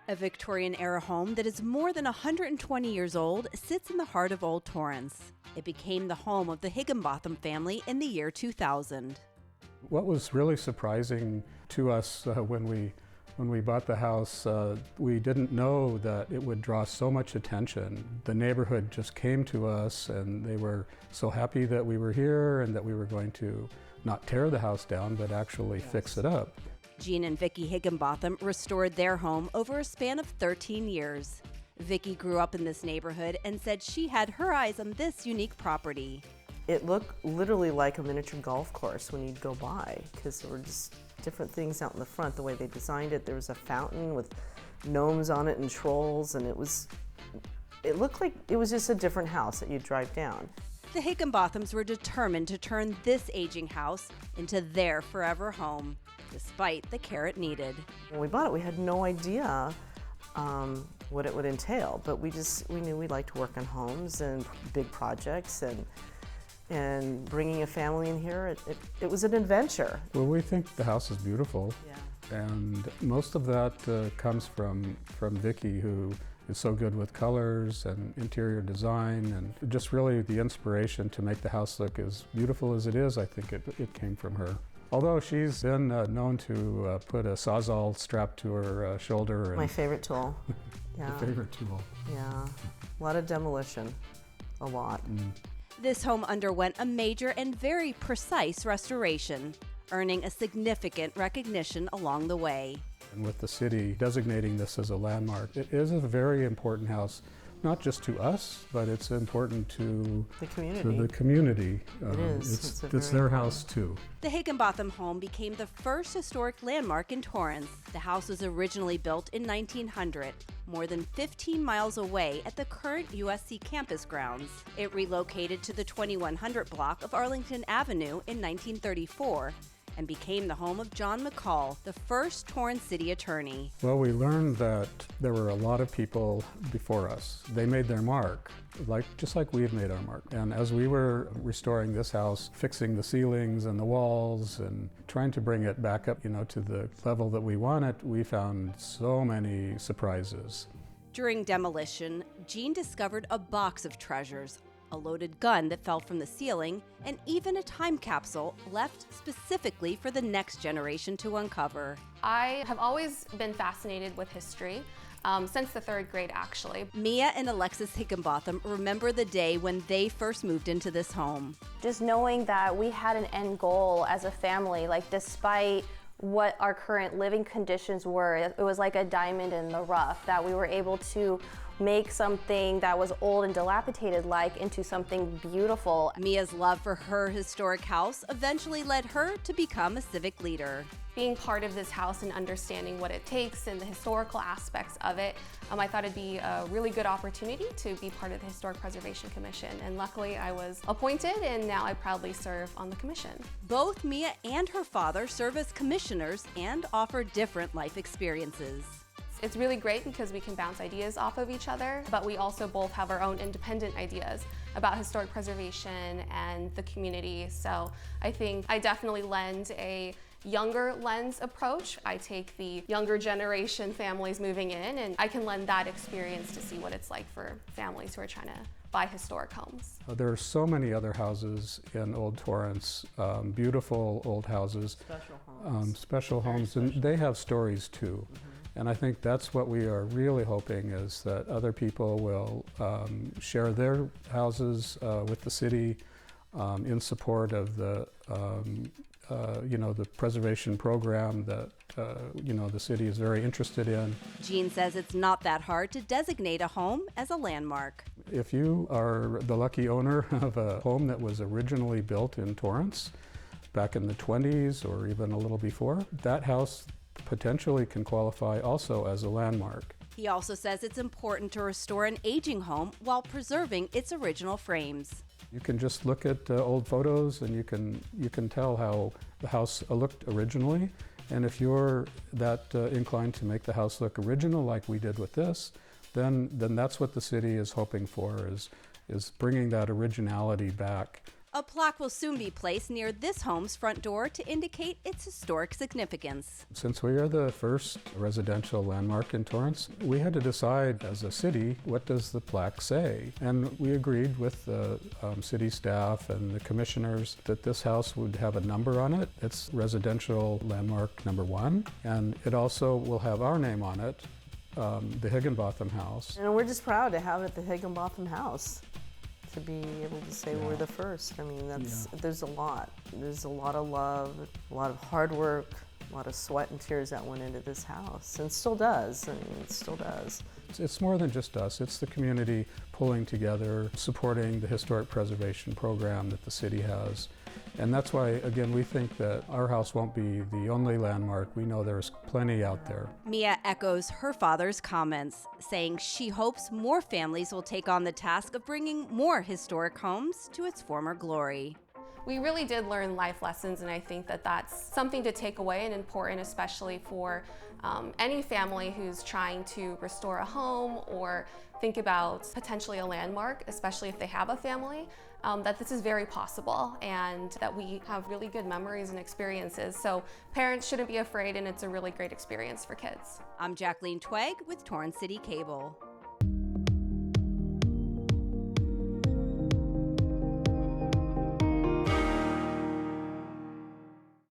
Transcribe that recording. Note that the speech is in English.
A Victorian-era home that is more than 120 years old sits in the heart of Old Torrance. It became the home of the Higginbotham family in the year 2000. What was really surprising to us when we bought the house, we didn't know that it would draw so much attention. The neighborhood just came to us and they were so happy that we were here and that we were going to not tear the house down, but actually fix it up. Jean and Vicki Higginbotham restored their home over a span of 13 years. Vicki grew up in this neighborhood and said she had her eyes on this unique property. It looked literally like a miniature golf course when you'd go by, because there were just different things out in the front. The way they designed it, there was a fountain with gnomes on it and trolls, and it looked like it was just a different house that you'd drive down. The Higginbothams were determined to turn this aging house into their forever home, despite the care it needed. When we bought it, we had no idea what it would entail, but we knew we liked to work on homes and big projects, and bringing a family in here, it was an adventure. Well, we think the house is beautiful, and most of that comes from Vicki, who is so good with colors and interior design, and just really the inspiration to make the house look as beautiful as it is. I think it came from her. Although she's been known to put a Sawzall strap to her shoulder. My favorite tool. Yeah. My favorite tool. Yeah, a lot of demolition, a lot. This home underwent a major and very precise restoration, earning a significant recognition along the way. And with the city designating this as a landmark, it is a very important house, not just to us, but it's important to the community. It is. It's their house too. The Higginbotham home became the first historic landmark in Torrance. The house was originally built in 1900, more than 15 miles away at the current USC campus grounds. It relocated to the 2100 block of Arlington Avenue in 1934 and became the home of John McCall, the first Torrance city attorney. Well, we learned that there were a lot of people before us. They made their mark, just like we had made our mark. And as we were restoring this house, fixing the ceilings and the walls and trying to bring it back up, to the level that we want it, we found so many surprises. During demolition, Jean discovered a box of treasures, a loaded gun that fell from the ceiling, and even a time capsule left specifically for the next generation to uncover. I have always been fascinated with history, since the third grade actually. Mia and Alexis Higginbotham remember the day when they first moved into this home. Just knowing that we had an end goal as a family, despite what our current living conditions were, it was like a diamond in the rough, that we were able to make something that was old and dilapidated into something beautiful. Mia's love for her historic house eventually led her to become a civic leader. Being part of this house and understanding what it takes and the historical aspects of it, I thought it'd be a really good opportunity to be part of the Historic Preservation Commission. And luckily I was appointed, and now I proudly serve on the commission. Both Mia and her father serve as commissioners and offer different life experiences. It's really great because we can bounce ideas off of each other, but we also both have our own independent ideas about historic preservation and the community. So I think I definitely lend a younger lens approach. I take the younger generation families moving in, and I can lend that experience to see what it's like for families who are trying to buy historic homes. There are so many other houses in Old Torrance, beautiful old houses. Special homes, and they have stories too. And I think that's what we are really hoping, is that other people will share their houses with the city in support of the preservation program that the city is very interested in. Jean says it's not that hard to designate a home as a landmark. If you are the lucky owner of a home that was originally built in Torrance back in the 20s or even a little before, that house potentially can qualify also as a landmark. He also says it's important to restore an aging home while preserving its original frames. You can just look at old photos and you can tell how the house looked originally. And if you're that inclined to make the house look original like we did with this, then that's what the city is hoping for, is bringing that originality back A plaque will soon be placed near this home's front door to indicate its historic significance. Since we are the first residential landmark in Torrance, we had to decide as a city, what does the plaque say? And we agreed with the city staff and the commissioners that this house would have a number on it. It's residential landmark number 1, and it also will have our name on it, the Higginbotham house. And we're just proud to have it the Higginbotham house. To be able to say we're the first. I mean, there's a lot. There's a lot of love, a lot of hard work, a lot of sweat and tears that went into this house, and still does. I mean, it still does. It's more than just us. It's the community pulling together, supporting the historic preservation program that the city has. And that's why, again, we think that our house won't be the only landmark. We know there's plenty out there. Mia echoes her father's comments, saying she hopes more families will take on the task of bringing more historic homes to its former glory. We really did learn life lessons, and I think that that's something to take away and important, especially for any family who's trying to restore a home or think about potentially a landmark, especially if they have a family, that this is very possible and that we have really good memories and experiences. So parents shouldn't be afraid, and it's a really great experience for kids. I'm Jacqueline Twegg with Torrance City Cable.